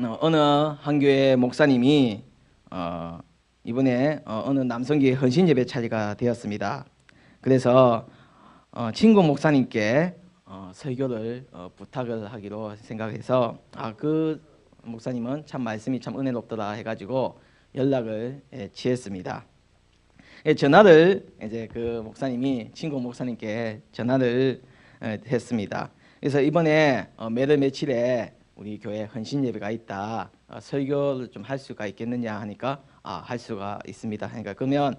어느 한 교회 목사님이 이번에 어느 남성교회 헌신 예배 차리가 되었습니다. 그래서 친구 목사님께 설교를 부탁을 하기로 생각해서 그 목사님은 참 말씀이 참 은혜롭더라 해가지고 연락을 취했습니다. 전화를 이제 그 목사님이 친구 목사님께 전화를 했습니다. 그래서 이번에 매달 며칠에 우리 교회 헌신 예배가 있다. 설교를 좀 할 수가 있겠느냐 하니까 할 수가 있습니다. 그러니까 그러면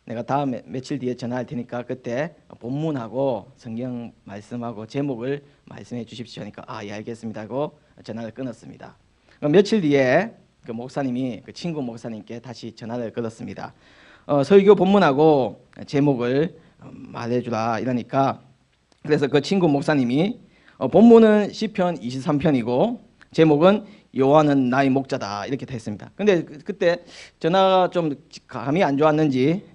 내가 다음 며칠 뒤에 전화할 테니까 그때 본문하고 성경 말씀하고 제목을 말씀해 주십시오 하니까 예 알겠습니다 하고 전화를 끊었습니다. 며칠 뒤에 그 목사님이 그 친구 목사님께 다시 전화를 걸었습니다. 설교 본문하고 제목을 말해주라 이러니까 그래서 그 친구 목사님이 본문은 시편 23편이고 제목은 여호와는 나의 목자다 이렇게 됐습니다. 근데 그때 전화가 좀 감이 안 좋았는지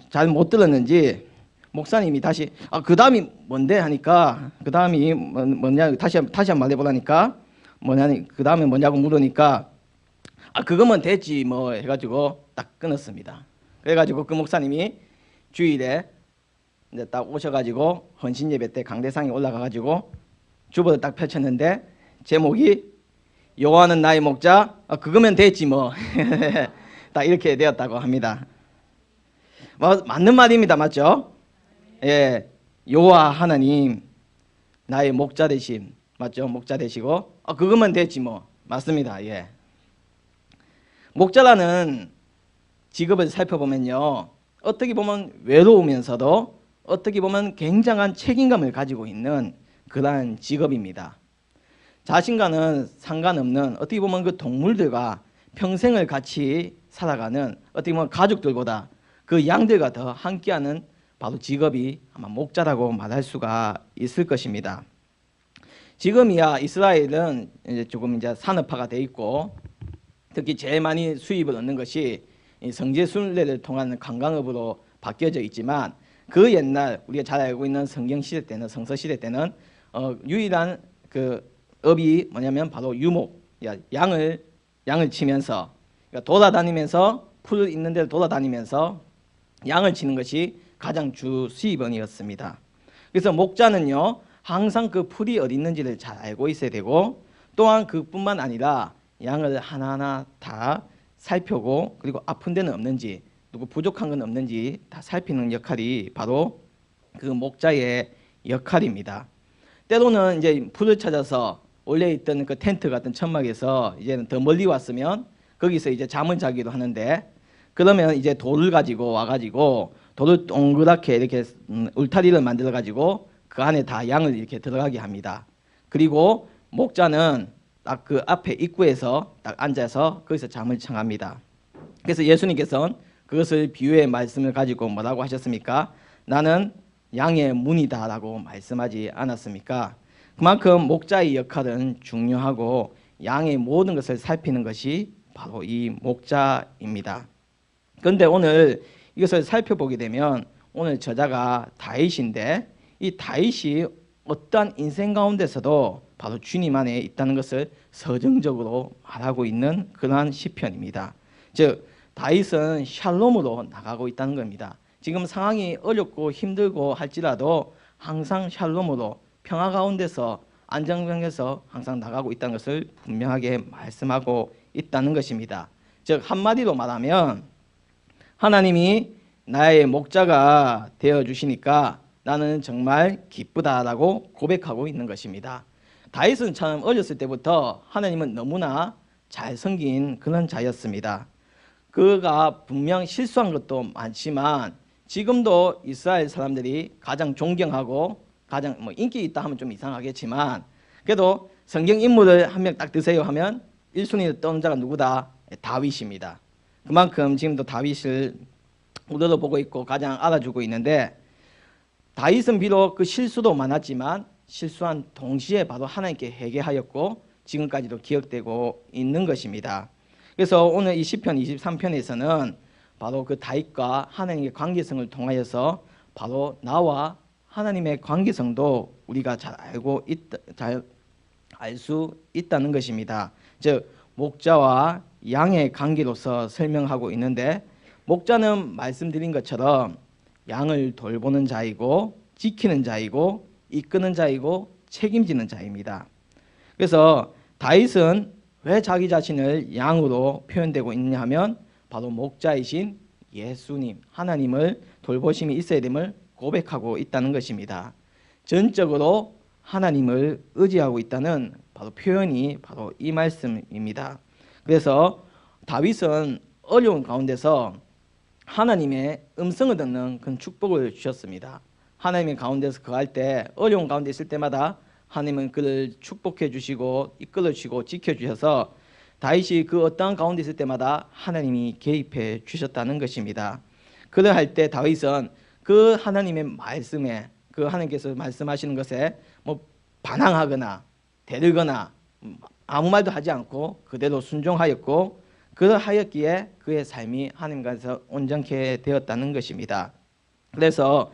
잘 못 들었는지 목사님이 다시 그 다음이 뭔데 하니까 그 다음이 뭐냐 다시 한번 말해보라니까 뭐냐 그 다음에 뭐냐고 물으니까 그거면 됐지 뭐 해가지고 딱 끊었습니다. 그래가지고 그 목사님이 주일에 이제 딱 오셔가지고 헌신 예배 때 강대상에 올라가가지고 주보를 딱 펼쳤는데 제목이 여호와는 나의 목자 그거면 됐지 뭐 딱 이렇게 되었다고 합니다. 맞는 말입니다. 맞죠? 예, 여호와 하나님 나의 목자 되심 맞죠? 목자 되시고 그거면 됐지 뭐 맞습니다. 예. 목자라는 직업을 살펴보면요 어떻게 보면 외로우면서도 어떻게 보면 굉장한 책임감을 가지고 있는 그러한 직업입니다. 자신과는 상관없는 어떻게 보면 그 동물들과 평생을 같이 살아가는 어떻게 보면 가족들보다 그 양들과 더 함께하는 바로 직업이 아마 목자라고 말할 수가 있을 것입니다. 지금이야 이스라엘은 이제 조금 이제 산업화가 돼 있고 특히 제일 많이 수입을 얻는 것이 성지 순례를 통한 관광업으로 바뀌어져 있지만 그 옛날 우리가 잘 알고 있는 성경 시대 때는 성서 시대 때는 유일한 그 업이 뭐냐면 바로 유목 양을 치면서 그러니까 돌아다니면서 풀 있는 데를 돌아다니면서 양을 치는 것이 가장 주 수입원이었습니다. 그래서 목자는요 항상 그 풀이 어디 있는지를 잘 알고 있어야 되고 또한 그뿐만 아니라 양을 하나하나 다 살펴고 그리고 아픈 데는 없는지 누구 부족한 건 없는지 다 살피는 역할이 바로 그 목자의 역할입니다. 때로는 이제 풀을 찾아서 원래 있던 그 텐트 같은 천막에서 이제는 더 멀리 왔으면 거기서 이제 잠을 자기도 하는데 그러면 이제 돌을 가지고 와가지고 돌을 동그랗게 이렇게 울타리를 만들어 가지고 그 안에 다 양을 이렇게 들어가게 합니다. 그리고 목자는 딱 그 앞에 입구에서 딱 앉아서 거기서 잠을 청합니다. 그래서 예수님께서는 그것을 비유의 말씀을 가지고 뭐라고 하셨습니까? 나는 양의 문이다 라고 말씀하지 않았습니까? 그만큼 목자의 역할은 중요하고 양의 모든 것을 살피는 것이 바로 이 목자입니다. 그런데 오늘 이것을 살펴보게 되면 오늘 저자가 다윗인데 이 다윗이 어떠한 인생 가운데서도 바로 주님 안에 있다는 것을 서정적으로 말하고 있는 그러한 시편입니다. 즉 다윗은 샬롬으로 나가고 있다는 겁니다. 지금 상황이 어렵고 힘들고 할지라도 항상 샬롬으로 평화 가운데서 안정병에서 항상 나가고 있다는 것을 분명하게 말씀하고 있다는 것입니다. 즉 한마디로 말하면 하나님이 나의 목자가 되어주시니까 나는 정말 기쁘다라고 고백하고 있는 것입니다. 다윗은 참 어렸을 때부터 하나님은 너무나 잘 섬긴 그런 자였습니다. 그가 분명 실수한 것도 많지만 지금도 이스라엘 사람들이 가장 존경하고 가장 인기 있다 하면 좀 이상하겠지만 그래도 성경 인물을 한 명 딱 드세요 하면 1순위를 떠는 자가 누구다? 다윗입니다. 그만큼 지금도 다윗을 우러러보고 있고 가장 알아주고 있는데 다윗은 비록 그 실수도 많았지만 실수한 동시에 바로 하나님께 회개하였고 지금까지도 기억되고 있는 것입니다. 그래서 오늘 이 시편 23편에서는 바로 그 다윗과 하나님의 관계성을 통하여서 바로 나와 하나님의 관계성도 우리가 잘 알 수 있다는 것입니다. 즉 목자와 양의 관계로서 설명하고 있는데, 목자는 말씀드린 것처럼 양을 돌보는 자이고 지키는 자이고 이끄는 자이고 책임지는 자입니다. 그래서 다윗은 왜 자기 자신을 양으로 표현되고 있느냐 하면 바로 목자이신 예수님, 하나님을 돌보심이 있어야 됨을 고백하고 있다는 것입니다. 전적으로 하나님을 의지하고 있다는 바로 표현이 바로 이 말씀입니다. 그래서 다윗은 어려운 가운데서 하나님의 음성을 듣는 그런 축복을 주셨습니다. 하나님의 가운데서 거할 때, 어려운 가운데 있을 때마다 하나님은 그를 축복해 주시고 이끌어 주시고 지켜 주셔서 다윗이 그 어떠한 가운데 있을 때마다 하나님이 개입해 주셨다는 것입니다. 그러할 때 다윗은 그 하나님의 말씀에, 그 하나님께서 말씀하시는 것에 뭐 반항하거나 대들거나 아무 말도 하지 않고 그대로 순종하였고, 그러하였기에 그의 삶이 하나님께서 온전케 되었다는 것입니다. 그래서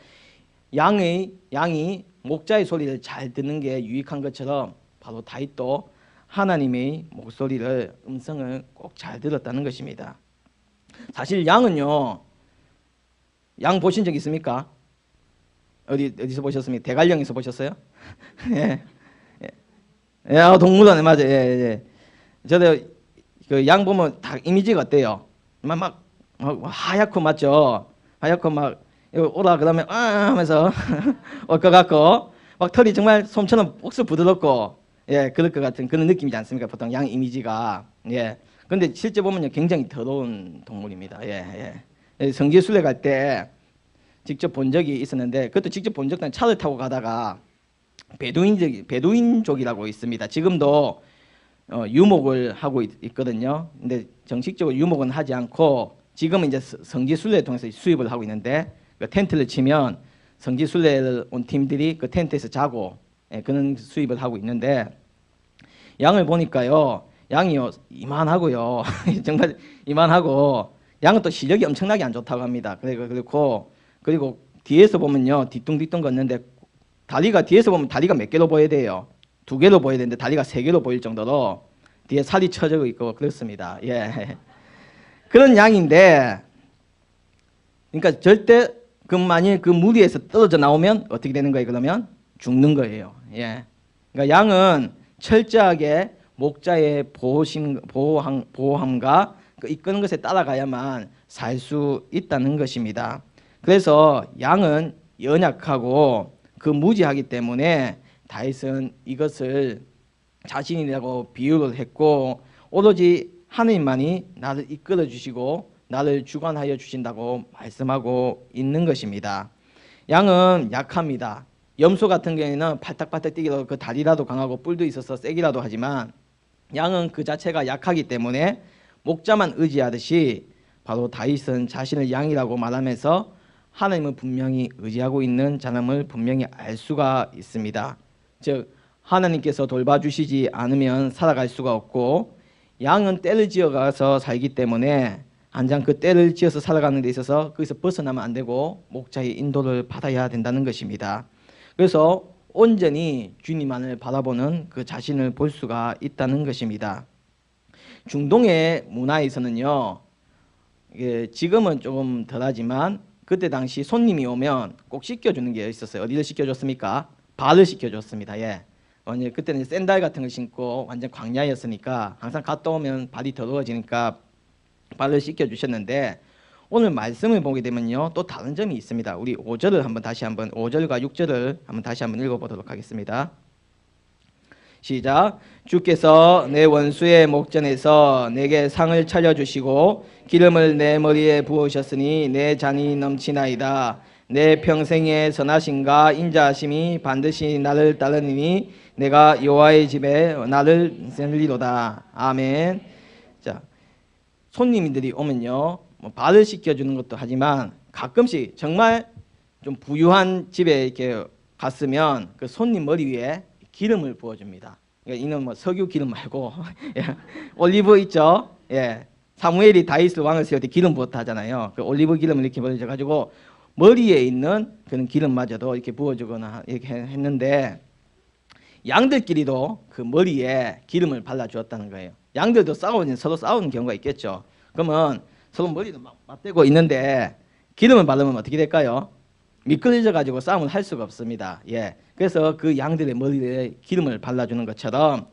양이 목자의 소리를 잘 듣는 게 유익한 것처럼 바로 다윗도 하나님의 목소리를, 음성을 꼭 잘 들었다는 것입니다. 사실 양은요, 양 보신 적 있습니까? 어디서 보셨습니까? 대관령에서 보셨어요? 예. 예, 동물원에 맞아요. 예, 예. 저도 그 양 보면 다 이미지가 어때요? 막 하얗고 맞죠? 하얗고 막 오라 그러면 하면서 올 것 같고, 막 털이 정말 솜처럼 억수 부드럽고, 예, 그럴 것 같은 그런 느낌이지 않습니까? 보통 양 이미지가. 예. 근데 실제 보면요, 굉장히 더러운 동물입니다. 예, 예. 성지순례 갈 때 직접 본 적이 있었는데, 그것도 직접 본 적은 차를 타고 가다가 베두인족이라고 있습니다. 지금도 유목을 하고 있거든요. 근데 정식적으로 유목은 하지 않고 지금은 이제 성지순례를 통해서 수입을 하고 있는데, 그 텐트를 치면 성지순례를 온 팀들이 그 텐트에서 자고, 예, 그런 수입을 하고 있는데, 양을 보니까요, 양이요 이만하고요. 정말 이만하고, 양은 또 시력이 엄청나게 안 좋다고 합니다. 그리고 뒤에서 보면요, 뒤뚱뒤뚱 걷는데 다리가, 뒤에서 보면 다리가 몇 개로 보여야 돼요? 2개로 보여야 되는데 다리가 3개로 보일 정도로 뒤에 살이 쳐져 있고 그렇습니다. 예. 그런 양인데, 그러니까 절대 만일 그 무리에서 떨어져 나오면 어떻게 되는 거예요? 그러면 죽는 거예요. 예. 그러니까 양은 철저하게 목자의 보호함과 그 이끄는 것에 따라가야만 살 수 있다는 것입니다. 그래서 양은 연약하고 그 무지하기 때문에 다윗은 이것을 자신이라고 비유를 했고, 오로지 하나님만이 나를 이끌어 주시고 나를 주관하여 주신다고 말씀하고 있는 것입니다. 양은 약합니다. 염소 같은 경우에는 팔딱팔딱 뛰기도 그 다리라도 강하고 뿔도 있어서 세기라도 하지만, 양은 그 자체가 약하기 때문에 목자만 의지하듯이 바로 다윗은 자신을 양이라고 말하면서 하나님을 분명히 의지하고 있는 자임을 분명히 알 수가 있습니다. 즉 하나님께서 돌봐주시지 않으면 살아갈 수가 없고, 양은 떼를 지어가서 살기 때문에 한장 그 떼를 지어서 살아가는 데 있어서 거기서 벗어나면 안 되고 목자의 인도를 받아야 된다는 것입니다. 그래서 온전히 주님만을 바라보는 그 자신을 볼 수가 있다는 것입니다. 중동의 문화에서는요, 지금은 조금 덜하지만 그때 당시 손님이 오면 꼭 씻겨주는 게 있었어요. 어디를 씻겨줬습니까? 발을 씻겨줬습니다. 예. 완전 그때는 샌들 같은 걸 신고 완전 광야였으니까 항상 갔다 오면 발이 더러워지니까 발을 씻겨주셨는데, 오늘 말씀을 보게 되면요, 또 다른 점이 있습니다. 우리 5절을 다시 한번 5절과 6절을 다시 한번 읽어보도록 하겠습니다. 시작. 주께서 내 원수의 목전에서 내게 상을 차려주시고 기름을 내 머리에 부으셨으니 내 잔이 넘치나이다. 내 평생의 선하심과 인자하심이 반드시 나를 따르니 내가 여호와의 집에 나를 세리로다. 아멘. 자, 손님들이 오면요, 발을 씻겨주는 것도 하지만 가끔씩 정말 좀 부유한 집에 이렇게 갔으면 그 손님 머리 위에 기름을 부어줍니다. 그러니까 이는 석유 기름 말고 올리브 있죠? 예, 사무엘이 다윗을 왕을 세울 때 기름 부었다 하잖아요. 그 올리브 기름을 이렇게 부어줘가지고 머리에 있는 그런 기름마저도 이렇게 부어주거나 이렇게 했는데, 양들끼리도 그 머리에 기름을 발라주었다는 거예요. 양들도 서로 싸우는 경우가 있겠죠. 그러면 서로 머리도 막 맞대고 있는데 기름을 바르면 어떻게 될까요? 미끄러져 가지고 싸움을 할 수가 없습니다. 예. 그래서 그 양들의 머리에 기름을 발라주는 것처럼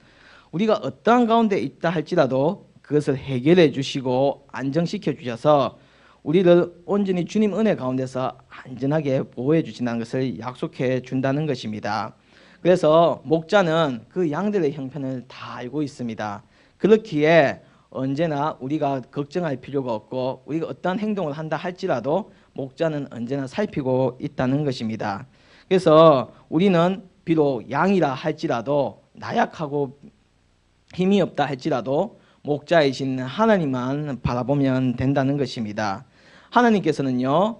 우리가 어떠한 가운데 있다 할지라도 그것을 해결해 주시고 안정시켜 주셔서 우리를 온전히 주님 은혜 가운데서 안전하게 보호해 주신다는 것을 약속해 준다는 것입니다. 그래서 목자는 그 양들의 형편을 다 알고 있습니다. 그렇기에 언제나 우리가 걱정할 필요가 없고 우리가 어떠한 행동을 한다 할지라도 목자는 언제나 살피고 있다는 것입니다. 그래서 우리는 비록 양이라 할지라도 나약하고 힘이 없다 할지라도 목자이신 하나님만 바라보면 된다는 것입니다. 하나님께서는요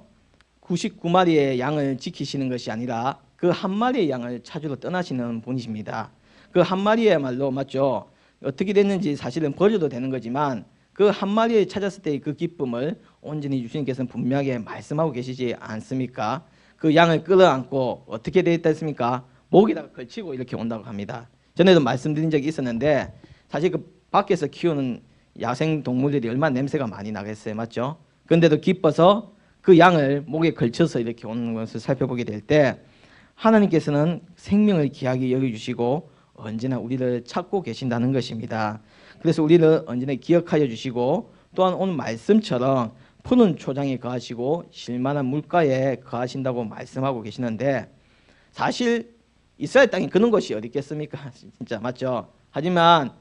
99마리의 양을 지키시는 것이 아니라 그 한 마리의 양을 찾으러 떠나시는 분이십니다. 그 한 마리야말로 맞죠? 어떻게 됐는지 사실은 버려도 되는 거지만 그 한 마리를 찾았을 때의 그 기쁨을 온전히 주님께서는 분명하게 말씀하고 계시지 않습니까? 그 양을 끌어안고 어떻게 되어 있다 했습니까? 목에다가 걸치고 이렇게 온다고 합니다. 전에도 말씀드린 적이 있었는데 사실 그 밖에서 키우는 야생 동물들이 얼마나 냄새가 많이 나겠어요, 맞죠? 그런데도 기뻐서 그 양을 목에 걸쳐서 이렇게 오는 것을 살펴보게 될 때 하나님께서는 생명을 귀하게 여겨주시고 언제나 우리를 찾고 계신다는 것입니다. 그래서 우리를 언제나 기억하여 주시고 또한 오늘 말씀처럼 푸른 초장에 거하시고 실만한 물가에 거하신다고 말씀하고 계시는데 사실 이스라엘 땅에 그런 곳이 어디 있겠습니까? 진짜 맞죠? 하지만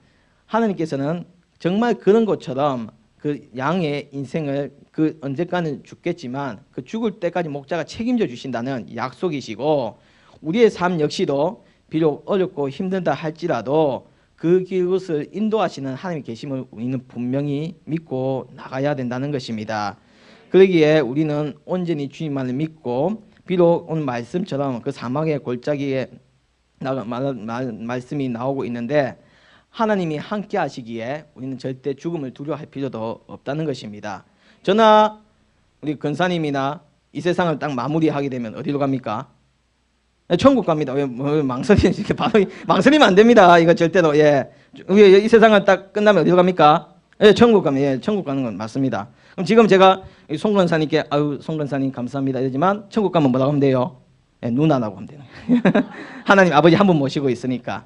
하나님께서는 정말 그런 것처럼 그 양의 인생을 그 언제까지는 죽겠지만 그 죽을 때까지 목자가 책임져 주신다는 약속이시고 우리의 삶 역시도 비록 어렵고 힘들다 할지라도 그 길을 인도하시는 하나님의 계심을 우리는 분명히 믿고 나가야 된다는 것입니다. 그러기에 우리는 온전히 주님만을 믿고 비록 오늘 말씀처럼 그 사막의 골짜기에 말씀이 나오고 있는데 하나님이 함께 하시기에 우리는 절대 죽음을 두려워할 필요도 없다는 것입니다. 저나 우리 근사님이나 이 세상을 딱 마무리하게 되면 어디로 갑니까? 천국 갑니다. 왜 망설이지? 바로 망설이면 안 됩니다. 이거 절대로. 예. 이 세상을 딱 끝나면 어디로 갑니까? 예, 천국 가면 예, 천국 가는 건 맞습니다. 그럼 지금 제가 송 권사님께 아유 송 권사님 감사합니다 이러지만 천국 가면 뭐라고 하면 돼요? 예, 누나라고 하면 돼요. 하나님 아버지 한 분 모시고 있으니까.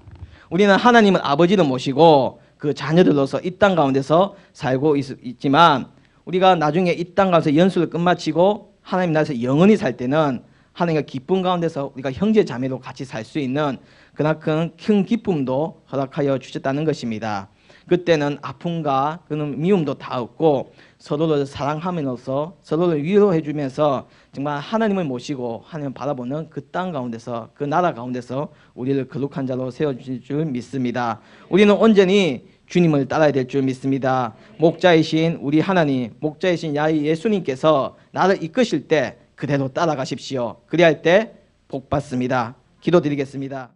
우리는 하나님은 아버지를 모시고 그 자녀들로서 이 땅 가운데서 살고 있지만 우리가 나중에 이 땅 가운데서 연수를 끝마치고 하나님 나라에서 영원히 살 때는 하나님과 기쁨 가운데서 우리가 형제 자매로 같이 살 수 있는 그나큰 큰 기쁨도 허락하여 주셨다는 것입니다. 그때는 아픔과 그는 미움도 다 없고 서로를 사랑함으로써 서로를 위로해 주면서 정말 하나님을 모시고 하나님을 바라보는 그 땅 가운데서 그 나라 가운데서 우리를 거룩한 자로 세워주실 줄 믿습니다. 우리는 온전히 주님을 따라야 될 줄 믿습니다. 목자이신 우리 하나님, 목자이신 예수님께서 나를 이끄실 때 그대로 따라가십시오. 그리할 때 복 받습니다. 기도드리겠습니다.